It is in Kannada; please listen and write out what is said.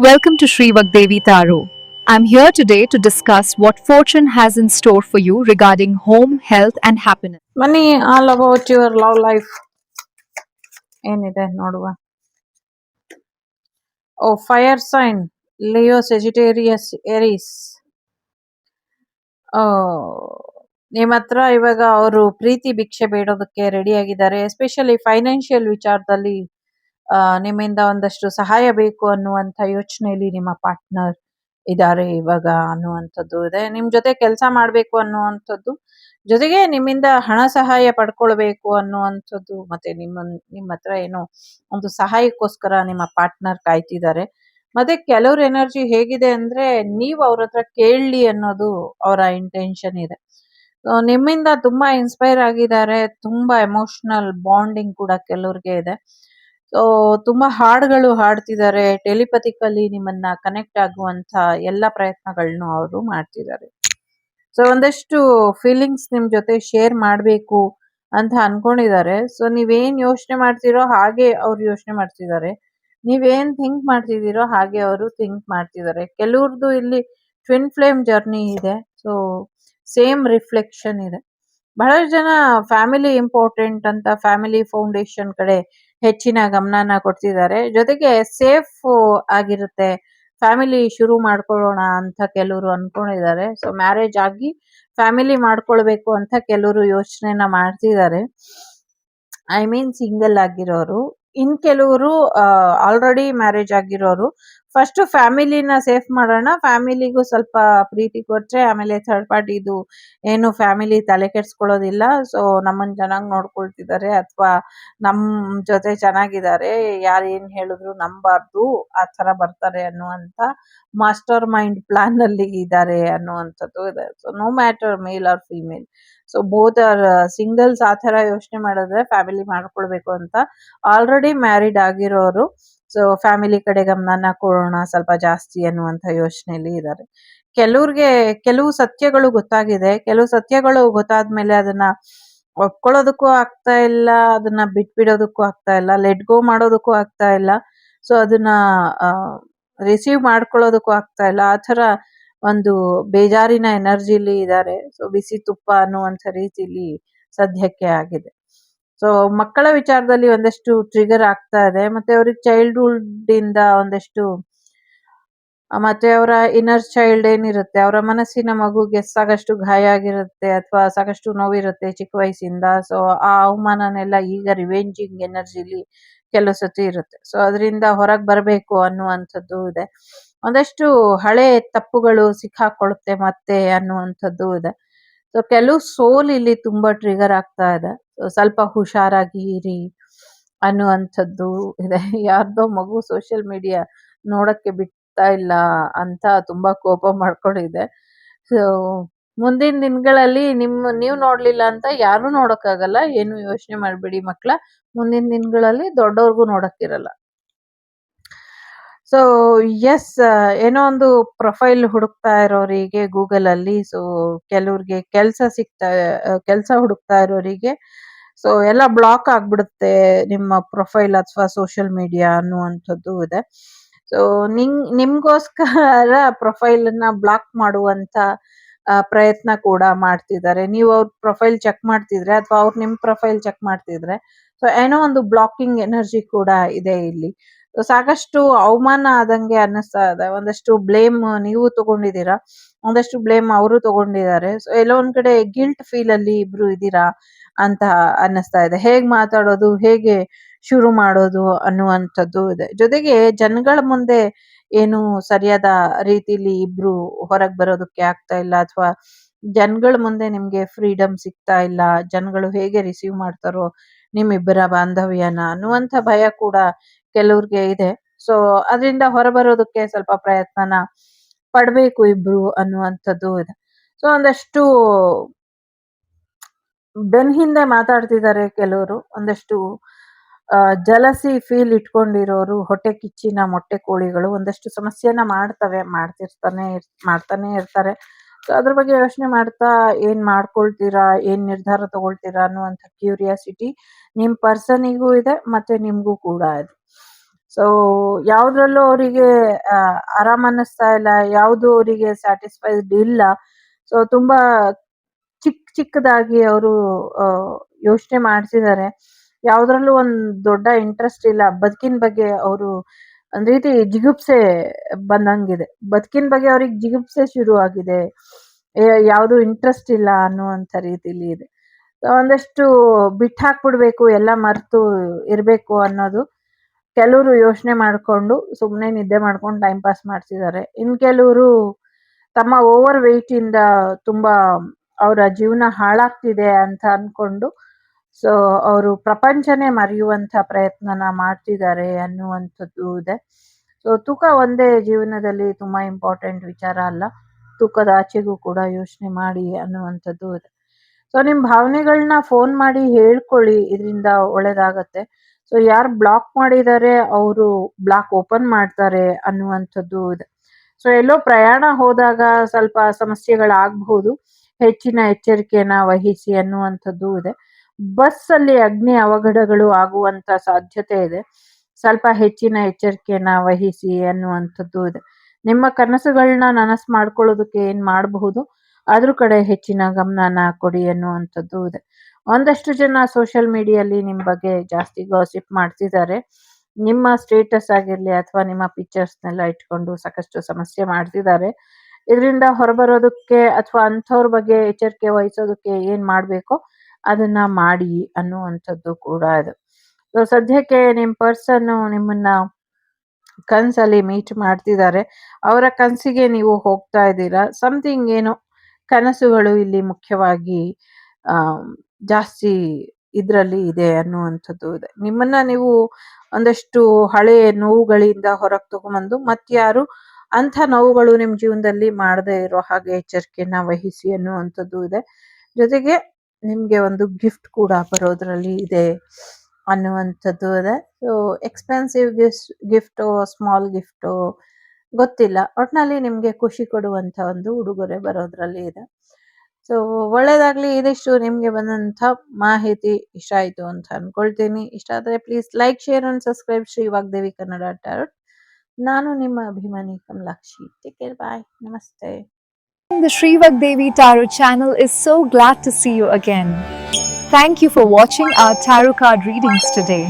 Welcome to Sri Vagdevi Taro. I'm here today to discuss what fortune has in store for you regarding home, health, and happiness. Money all about your love life ಏನಿದೆ ನೋಡುವ. ಓ, ಫೈರ್ ಸೈನ್, ಲಿಯೋ, ಸೆಜಿಟೇರಿಯಸ್, ಎರೀಸ್. ನಿಮ್ಮ ಹತ್ರ ಇವಾಗ ಅವರು ಪ್ರೀತಿ ಭಿಕ್ಷೆ ಬೇಡೋದಕ್ಕೆ ರೆಡಿ ಆಗಿದ್ದಾರೆ. ಎಸ್ಪೆಷಲಿ ಫೈನಾನ್ಷಿಯಲ್ ವಿಚಾರದಲ್ಲಿ ನಿಮ್ಮಿಂದ ಒಂದಷ್ಟು ಸಹಾಯ ಬೇಕು ಅನ್ನುವಂಥ ಯೋಚನೆಯಲ್ಲಿ ನಿಮ್ಮ ಪಾರ್ಟ್ನರ್ ಇದ್ದಾರೆ ಇವಾಗ ಅನ್ನುವಂಥದ್ದು ಇದೆ. ನಿಮ್ಮ ಜೊತೆ ಕೆಲಸ ಮಾಡಬೇಕು ಅನ್ನುವಂಥದ್ದು, ಜೊತೆಗೆ ನಿಮ್ಮಿಂದ ಹಣ ಸಹಾಯ ಪಡ್ಕೊಳ್ಬೇಕು ಅನ್ನುವಂಥದ್ದು, ಮತ್ತೆ ನಿಮ್ಮ ಹತ್ರ ಏನೋ ಒಂದು ಸಹಾಯಕ್ಕೋಸ್ಕರ ನಿಮ್ಮ ಪಾರ್ಟ್ನರ್ ಕಾಯ್ತಿದ್ದಾರೆ. ಮತ್ತೆ ಕೆಲವ್ರ ಎನರ್ಜಿ ಹೇಗಿದೆ ಅಂದ್ರೆ ನೀವು ಅವ್ರ ಹತ್ರ ಕೇಳಲಿ ಅನ್ನೋದು ಅವರ ಇಂಟೆನ್ಷನ್ ಇದೆ. ನಿಮ್ಮಿಂದ ತುಂಬಾ ಇನ್ಸ್ಪೈರ್ ಆಗಿದ್ದಾರೆ. ತುಂಬಾ ಎಮೋಷನಲ್ ಬಾಂಡಿಂಗ್ ಕೂಡ ಕೆಲವ್ರಿಗೆ ಇದೆ. ಸೊ ತುಂಬಾ ಹಾಡುಗಳು ಹಾಡ್ತಿದ್ದಾರೆ. ಟೆಲಿಪತಿಕಲಿ ನಿಮ್ಮನ್ನ ಕನೆಕ್ಟ್ ಆಗುವಂತ ಎಲ್ಲ ಪ್ರಯತ್ನಗಳನ್ನು ಅವರು ಮಾಡ್ತಿದ್ದಾರೆ. ಸೊ ಒಂದಷ್ಟು ಫೀಲಿಂಗ್ಸ್ ನಿಮ್ ಜೊತೆ ಶೇರ್ ಮಾಡ್ಬೇಕು ಅಂತ ಅನ್ಕೊಂಡಿದ್ದಾರೆ. ಸೊ ನೀವೇನ್ ಯೋಚನೆ ಮಾಡ್ತಿರೋ ಹಾಗೆ ಅವ್ರು ಯೋಚನೆ ಮಾಡ್ತಿದ್ದಾರೆ. ನೀವೇನ್ ಥಿಂಕ್ ಮಾಡ್ತಿದ್ದೀರೋ ಹಾಗೆ ಅವರು ಥಿಂಕ್ ಮಾಡ್ತಿದ್ದಾರೆ. ಕೆಲವ್ರದ್ದು ಇಲ್ಲಿ ಟ್ವಿನ್ ಫ್ಲೇಮ್ ಜರ್ನಿ ಇದೆ. ಸೊ ಸೇಮ್ ರಿಫ್ಲೆಕ್ಷನ್ ಇದೆ. ಬಹಳಷ್ಟು ಜನ ಫ್ಯಾಮಿಲಿ ಇಂಪಾರ್ಟೆಂಟ್ ಅಂತ ಫ್ಯಾಮಿಲಿ ಫೌಂಡೇಶನ್ ಕಡೆ ಹೆಚ್ಚಿನ ಗಮನನ ಕೊಡ್ತಿದ್ದಾರೆ. ಜೊತೆಗೆ ಸೇಫ್ ಆಗಿರುತ್ತೆ, ಫ್ಯಾಮಿಲಿ ಶುರು ಮಾಡ್ಕೊಳ್ಳೋಣ ಅಂತ ಕೆಲವರು ಅನ್ಕೊಂಡಿದ್ದಾರೆ. ಸೊ ಮ್ಯಾರೇಜ್ ಆಗಿ ಫ್ಯಾಮಿಲಿ ಮಾಡ್ಕೊಳ್ಬೇಕು ಅಂತ ಕೆಲವರು ಯೋಚನೆನ ಮಾಡ್ತಿದ್ದಾರೆ. ಐ ಮೀನ್ ಸಿಂಗಲ್ ಆಗಿರೋರು. ಇನ್ ಕೆಲವರು ಆಲ್ರೆಡಿ ಮ್ಯಾರೇಜ್ ಆಗಿರೋರು ಫಸ್ಟ್ ಫ್ಯಾಮಿಲಿನ ಸೇಫ್ ಮಾಡೋಣ, ಫ್ಯಾಮಿಲಿಗೂ ಸ್ವಲ್ಪ ಪ್ರೀತಿ ಕೊಟ್ರೆ ಆಮೇಲೆ ಥರ್ಡ್ ಪಾರ್ಟಿದು ಏನು ಫ್ಯಾಮಿಲಿ ತಲೆ ಕೆಡ್ಸ್ಕೊಳ್ಳೋದಿಲ್ಲ, ಸೊ ನಮ್ಮನ್ನ ಚೆನ್ನಾಗಿ ನೋಡ್ಕೊಳ್ತಿದ್ದಾರೆ ಅಥವಾ ನಮ್ ಜೊತೆ ಚೆನ್ನಾಗಿದ್ದಾರೆ, ಯಾರು ಏನ್ ಹೇಳಿದ್ರು ನಂಬಾರ್ದು, ಆ ತರ ಬರ್ತಾರೆ ಅನ್ನುವಂತ ಮಾಸ್ಟರ್ ಮೈಂಡ್ ಪ್ಲಾನ್ ಅಲ್ಲಿ ಇದ್ದಾರೆ ಅನ್ನುವಂಥದ್ದು ಇದೆ. So no matter male or female, so both are singles. ಆ ತರ ಯೋಚನೆ ಮಾಡಿದ್ರೆ ಫ್ಯಾಮಿಲಿ ಮಾಡ್ಕೊಳ್ಬೇಕು ಅಂತ ಆಲ್ರೆಡಿ ಮ್ಯಾರಿಡ್ ಆಗಿರೋರು ಸೊ ಫ್ಯಾಮಿಲಿ ಕಡೆ ಗಮನನ ಕೊಡೋಣ ಸ್ವಲ್ಪ ಜಾಸ್ತಿ ಅನ್ನುವಂಥ ಯೋಚನೆಯಲ್ಲಿ ಇದ್ದಾರೆ. ಕೆಲವ್ರಿಗೆ ಕೆಲವು ಸತ್ಯಗಳು ಗೊತ್ತಾಗಿದೆ. ಕೆಲವು ಸತ್ಯಗಳು ಗೊತ್ತಾದ್ಮೇಲೆ ಅದನ್ನ ಒಪ್ಕೊಳ್ಳೋದಕ್ಕೂ ಆಗ್ತಾ ಇಲ್ಲ, ಅದನ್ನ ಬಿಟ್ಬಿಡೋದಕ್ಕೂ ಆಗ್ತಾ ಇಲ್ಲ, ಲೆಟ್ ಗೋ ಮಾಡೋದಕ್ಕೂ ಆಗ್ತಾ ಇಲ್ಲ, ಸೊ ಅದನ್ನ ರಿಸೀವ್ ಮಾಡ್ಕೊಳ್ಳೋದಕ್ಕೂ ಆಗ್ತಾ ಇಲ್ಲ. ಆ ಥರ ಒಂದು ಬೇಜಾರಿನ ಎನರ್ಜಿಲಿ ಇದ್ದಾರೆ. ಸೊ ಬಿಸಿ ತುಪ್ಪ ಅನ್ನುವಂಥ ರೀತಿಲಿ ಸದ್ಯಕ್ಕೆ ಆಗಿದೆ. ಸೊ ಮಕ್ಕಳ ವಿಚಾರದಲ್ಲಿ ಒಂದಷ್ಟು ಟ್ರಿಗರ್ ಆಗ್ತಾ ಇದೆ. ಮತ್ತೆ ಅವ್ರಿಗೆ ಚೈಲ್ಡ್ಹುಡ್ ಇಂದ ಒಂದಷ್ಟು ಮತ್ತೆ ಅವರ ಇನ್ನರ್ ಚೈಲ್ಡ್ ಏನಿರುತ್ತೆ, ಅವರ ಮನಸ್ಸಿನ ಮಗುಗೆ ಸಾಕಷ್ಟು ಗಾಯ ಆಗಿರುತ್ತೆ ಅಥವಾ ಸಾಕಷ್ಟು ನೋವಿರುತ್ತೆ ಚಿಕ್ಕ ವಯಸ್ಸಿಂದ. ಸೊ ಆ ಅವಮಾನನೆಲ್ಲ ಈಗ ರಿವೆಂಜಿಂಗ್ ಎನರ್ಜಿಲಿ ಕೆಲವು ಸತಿ ಇರುತ್ತೆ. ಸೊ ಅದರಿಂದ ಹೊರಗೆ ಬರಬೇಕು ಅನ್ನುವಂಥದ್ದು ಇದೆ. ಒಂದಷ್ಟು ಹಳೆ ತಪ್ಪುಗಳು ಸಿಕ್ಕಾಕೊಳ್ಳುತ್ತೆ ಮತ್ತೆ ಅನ್ನುವಂಥದ್ದು ಇದೆ. ಸೊ ಕೆಲವು ಸೋಲ್ ಇಲ್ಲಿ ತುಂಬಾ ಟ್ರಿಗರ್ ಆಗ್ತಾ ಇದೆ. ಸ್ವಲ್ಪ ಹುಷಾರಾಗಿ ಇರಿ ಅನ್ನುವಂಥದ್ದು ಇದೆ. ಯಾರ್ದೋ ಮಗು ಸೋಷಿಯಲ್ ಮೀಡಿಯಾ ನೋಡಕ್ಕೆ ಬಿಡ್ತಾ ಇಲ್ಲ ಅಂತ ತುಂಬಾ ಕೋಪ ಮಾಡ್ಕೊಂಡಿದೆ. ಸೊ ಮುಂದಿನ ದಿನಗಳಲ್ಲಿ ನೀವು ನೋಡ್ಲಿಲ್ಲ ಅಂತ ಯಾರು ನೋಡಕ್ಕಾಗಲ್ಲ. ಏನು ಯೋಚನೆ ಮಾಡ್ಬೇಡಿ ಮಕ್ಳ. ಮುಂದಿನ ದಿನಗಳಲ್ಲಿ ದೊಡ್ಡವ್ರಿಗೂ ನೋಡಕ್ಕಿರಲ್ಲ. ಸೊ ಎಸ್, ಏನೋ ಒಂದು ಪ್ರೊಫೈಲ್ ಹುಡುಕ್ತಾ ಇರೋರಿಗೆ ಗೂಗಲ್ ಅಲ್ಲಿ, ಸೊ ಕೆಲವ್ರಿಗೆ ಕೆಲಸ ಹುಡುಕ್ತಾ ಇರೋರಿಗೆ ಸೊ ಎಲ್ಲ ಬ್ಲಾಕ್ ಆಗ್ಬಿಡುತ್ತೆ ನಿಮ್ಮ ಪ್ರೊಫೈಲ್ ಅಥವಾ ಸೋಷಿಯಲ್ ಮೀಡಿಯಾ ಅನ್ನುವಂಥದ್ದು ಇದೆ. ಸೊ ನಿಮ್ಗೋಸ್ಕರ ಪ್ರೊಫೈಲ್ ನ ಬ್ಲಾಕ್ ಮಾಡುವಂತ ಪ್ರಯತ್ನ ಕೂಡ ಮಾಡ್ತಿದ್ದಾರೆ. ನೀವು ಅವ್ರ ಪ್ರೊಫೈಲ್ ಚೆಕ್ ಮಾಡ್ತಿದ್ರೆ ಅಥವಾ ಅವ್ರು ನಿಮ್ ಪ್ರೊಫೈಲ್ ಚೆಕ್ ಮಾಡ್ತಿದ್ರೆ ಸೊ ಏನೋ ಒಂದು ಬ್ಲಾಕಿಂಗ್ ಎನರ್ಜಿ ಕೂಡ ಇದೆ ಇಲ್ಲಿ. ಸಾಕಷ್ಟು ಅವಮಾನ ಆದಂಗೆ ಅನ್ನಿಸ್ತಾ ಇದೆ. ಒಂದಷ್ಟು ಬ್ಲೇಮ್ ನೀವು ತಗೊಂಡಿದ್ದೀರಾ, ಒಂದಷ್ಟು ಬ್ಲೇಮ್ ಅವರು ತಗೊಂಡಿದ್ದಾರೆ. ಸೊ ಎಲ್ಲೋ ಒಂದ್ ಕಡೆ ಗಿಲ್ಟ್ ಫೀಲ್ ಅಲ್ಲಿ ಇಬ್ರು ಇದ್ದೀರಾ ಅಂತ ಅನ್ನಿಸ್ತಾ ಇದೆ. ಹೇಗ್ ಮಾತಾಡೋದು, ಹೇಗೆ ಶುರು ಮಾಡೋದು ಅನ್ನುವಂಥದ್ದು ಇದೆ. ಜೊತೆಗೆ ಜನಗಳ ಮುಂದೆ ಏನು ಸರಿಯಾದ ರೀತಿಲಿ ಇಬ್ರು ಹೊರಗ್ ಬರೋದಕ್ಕೆ ಆಗ್ತಾ ಇಲ್ಲ ಅಥವಾ ಜನಗಳ ಮುಂದೆ ನಿಮ್ಗೆ ಫ್ರೀಡಮ್ ಸಿಗ್ತಾ ಇಲ್ಲ, ಜನಗಳು ಹೇಗೆ ರಿಸೀವ್ ಮಾಡ್ತಾರೋ ನಿಮ್ಮಿಬ್ಬರ ಬಾಂಧವ್ಯನ ಅನ್ನುವಂಥ ಭಯ ಕೂಡ ಕೆಲವ್ರಿಗೆ ಇದೆ. ಸೊ ಅದರಿಂದ ಹೊರಬರೋದಕ್ಕೆ ಸ್ವಲ್ಪ ಪ್ರಯತ್ನನ ಪಡ್ಬೇಕು ಇಬ್ರು ಅನ್ನುವಂಥದ್ದು ಇದೆ. ಸೊ ಒಂದಷ್ಟು ಬೆನ್ ಹಿಂದೆ ಮಾತಾಡ್ತಿದ್ದಾರೆ ಕೆಲವರು. ಒಂದಷ್ಟು ಜಲಸಿ ಫೀಲ್ ಇಟ್ಕೊಂಡಿರೋರು, ಹೊಟ್ಟೆ ಕಿಚ್ಚಿನ ಮೊಟ್ಟೆ ಕೋಳಿಗಳು ಒಂದಷ್ಟು ಸಮಸ್ಯೆನ ಮಾಡ್ತಾನೆ ಇರ್ತಾರೆ. ಸೊ ಅದ್ರ ಬಗ್ಗೆ ಯೋಚನೆ ಮಾಡ್ತಾ ಏನ್ ಮಾಡ್ಕೊಳ್ತೀರಾ, ಏನ್ ನಿರ್ಧಾರ ತಗೊಳ್ತೀರಾ ಅನ್ನುವಂಥ ಕ್ಯೂರಿಯಾಸಿಟಿ ನಿಮ್ ಪರ್ಸನಿಗೂ ಇದೆ ಮತ್ತೆ ನಿಮ್ಗೂ ಕೂಡ ಇದೆ. ಸೊ ಯಾವ್ದ್ರಲ್ಲೂ ಅವರಿಗೆ ಆರಾಮ್ ಅನ್ನಿಸ್ತಾ ಇಲ್ಲ, ಯಾವುದು ಅವರಿಗೆ ಸ್ಯಾಟಿಸ್ಫೈಡ್ ಇಲ್ಲ. ಸೊ ತುಂಬಾ ಚಿಕ್ಕದಾಗಿ ಅವರು ಯೋಚನೆ ಮಾಡ್ತಿದ್ದಾರೆ. ಯಾವ್ದ್ರಲ್ಲೂ ಒಂದ್ ದೊಡ್ಡ ಇಂಟ್ರೆಸ್ಟ್ ಇಲ್ಲ. ಬದುಕಿನ ಬಗ್ಗೆ ಅವರು ಒಂದ್ ರೀತಿ ಜಿಗುಪ್ಸೆ ಬಂದಂಗಿದೆ. ಬದುಕಿನ ಬಗ್ಗೆ ಅವ್ರಿಗೆ ಜಿಗುಪ್ಸೆ ಶುರು ಆಗಿದೆ. ಯಾವ್ದು ಇಂಟ್ರೆಸ್ಟ್ ಇಲ್ಲ ಅನ್ನುವಂಥ ರೀತಿಲಿ ಇದೆ. ಒಂದಷ್ಟು ಬಿಟ್ಟಾಕ್ಬಿಡ್ಬೇಕು, ಎಲ್ಲ ಮರ್ತು ಇರ್ಬೇಕು ಅನ್ನೋದು ಕೆಲವರು ಯೋಚನೆ ಮಾಡ್ಕೊಂಡು ಸುಮ್ನೆ ನಿದ್ದೆ ಮಾಡ್ಕೊಂಡು ಟೈಮ್ ಪಾಸ್ ಮಾಡ್ತಿದ್ದಾರೆ. ಇನ್ ಕೆಲವರು ತಮ್ಮ ಓವರ್ ವೆಯ್ಟ್ ಇಂದ ತುಂಬಾ ಅವರ ಜೀವನ ಹಾಳಾಗ್ತಿದೆ ಅಂತ ಅನ್ಕೊಂಡು ಸೊ ಅವರು ಪ್ರಪಂಚನೇ ಮರೆಯುವಂತ ಪ್ರಯತ್ನನ ಮಾಡ್ತಿದ್ದಾರೆ ಅನ್ನುವಂಥದ್ದು ಇದೆ. ಸೊ ತೂಕ ಒಂದೇ ಜೀವನದಲ್ಲಿ ತುಂಬಾ ಇಂಪಾರ್ಟೆಂಟ್ ವಿಚಾರ ಅಲ್ಲ, ತೂಕದ ಆಚೆಗೂ ಕೂಡ ಯೋಚನೆ ಮಾಡಿ ಅನ್ನುವಂಥದ್ದು ಇದೆ. ಸೊ ನಿಮ್ ಭಾವನೆಗಳನ್ನ ಫೋನ್ ಮಾಡಿ ಹೇಳ್ಕೊಳ್ಳಿ, ಇದರಿಂದ ಒಳ್ಳೇದಾಗತ್ತೆ. ಸೊ ಯಾರು ಬ್ಲಾಕ್ ಮಾಡಿದ್ದಾರೆ ಅವರು ಬ್ಲಾಕ್ ಓಪನ್ ಮಾಡ್ತಾರೆ ಅನ್ನುವಂಥದ್ದು ಇದೆ. ಸೊ ಎಲ್ಲೋ ಪ್ರಯಾಣ ಹೋದಾಗ ಸ್ವಲ್ಪ ಸಮಸ್ಯೆಗಳಾಗಬಹುದು, ಹೆಚ್ಚಿನ ಎಚ್ಚರಿಕೆಯನ್ನ ವಹಿಸಿ ಅನ್ನುವಂಥದ್ದು ಇದೆ. ಬಸ್ ಅಲ್ಲಿ ಅಗ್ನಿ ಅವಘಡಗಳು ಆಗುವಂತ ಸಾಧ್ಯತೆ ಇದೆ, ಸ್ವಲ್ಪ ಹೆಚ್ಚಿನ ಎಚ್ಚರಿಕೆಯನ್ನ ವಹಿಸಿ ಅನ್ನುವಂಥದ್ದು ಇದೆ. ನಿಮ್ಮ ಕನಸುಗಳನ್ನ ನನಸು ಮಾಡ್ಕೊಳ್ಳೋದಕ್ಕೆ ಏನ್ ಮಾಡಬಹುದು, ಅದ್ರ ಕಡೆ ಹೆಚ್ಚಿನ ಗಮನನ ಕೊಡಿ ಅನ್ನುವಂಥದ್ದು ಇದೆ. ಒಂದಷ್ಟು ಜನ ಸೋಷಿಯಲ್ ಮೀಡಿಯಲ್ಲಿ ನಿಮ್ ಬಗ್ಗೆ ಜಾಸ್ತಿ ಗಾಸಿಪ್ ಮಾಡ್ತಿದ್ದಾರೆ. ನಿಮ್ಮ ಸ್ಟೇಟಸ್ ಆಗಿರ್ಲಿ ಅಥವಾ ನಿಮ್ಮ ಪಿಕ್ಚರ್ಸ್ನೆಲ್ಲ ಇಟ್ಕೊಂಡು ಸಾಕಷ್ಟು ಸಮಸ್ಯೆ ಮಾಡ್ತಿದ್ದಾರೆ. ಇದರಿಂದ ಹೊರಬರೋದಕ್ಕೆ ಅಥವಾ ಅಂಥವ್ರ ಬಗ್ಗೆ ಎಚ್ಚರಿಕೆ ವಹಿಸೋದಕ್ಕೆ ಏನ್ ಮಾಡ್ಬೇಕೋ ಅದನ್ನ ಮಾಡಿ ಅನ್ನುವಂಥದ್ದು ಕೂಡ ಇದೆ. ಸೊ ಸದ್ಯಕ್ಕೆ ನಿಮ್ ಪರ್ಸನ್ ನಿಮ್ಮನ್ನ ಕನ್ಸಲ್ಲಿ ಮೀಟ್ ಮಾಡ್ತಿದ್ದಾರೆ. ಅವರ ಕನಸಿಗೆ ನೀವು ಹೋಗ್ತಾ ಇದ್ದೀರಾ. ಸಮಥಿಂಗ್ ಏನೋ ಕನಸುಗಳು ಇಲ್ಲಿ ಮುಖ್ಯವಾಗಿ ಜಾಸ್ತಿ ಇದ್ರಲ್ಲಿ ಇದೆ ಅನ್ನುವಂಥದ್ದು ಇದೆ. ನಿಮ್ಮನ್ನ ನೀವು ಒಂದಷ್ಟು ಹಳೆ ನೋವುಗಳಿಂದ ಹೊರಗೆ ತಗೊಂಬಂದು ಮತ್ಯಾರು ಅಂಥ ನೋವುಗಳು ನಿಮ್ ಜೀವನದಲ್ಲಿ ಮಾಡದೇ ಇರೋ ಹಾಗೆ ಎಚ್ಚರಿಕೆಯನ್ನ ವಹಿಸಿ ಅನ್ನುವಂಥದ್ದು ಇದೆ. ಜೊತೆಗೆ ನಿಮ್ಗೆ ಒಂದು ಗಿಫ್ಟ್ ಕೂಡ ಬರೋದ್ರಲ್ಲಿ ಇದೆ ಅನ್ನುವಂಥದ್ದು ಇದೆ. So expensive gift, small gift ಗೊತ್ತಿಲ್ಲ, ಒಟ್ನಲ್ಲಿ ನಿಮ್ಗೆ ಖುಷಿ ಕೊಡುವಂತ ಒಂದು ಉಡುಗೊರೆ ಬರೋದ್ರಲ್ಲಿ ಇದೆ. ಸೊ ಒಳ್ಳೇದಾಗ್ಲಿ. ಇದಿಷ್ಟು ನಿಮ್ಗೆ ಬಂದಂಥ ಮಾಹಿತಿ ಇಷ್ಟ ಆಯ್ತು ಅಂತ ಅನ್ಕೊಳ್ತೀನಿ. ಇಷ್ಟ ಆದ್ರೆ please like, share and subscribe Shri Vagdevi Kannada tarot. ನಾನು ನಿಮ್ಮ ಅಭಿಮಾನಿ ಕಮಲಾಕ್ಷಿ. ಟೇಕ್ ಕೇರ್, ಬಾಯ್, ನಮಸ್ತೆ. The Sri Vagdevi Tarot channel is so glad to see you again. Thank you for watching our tarot card readings today.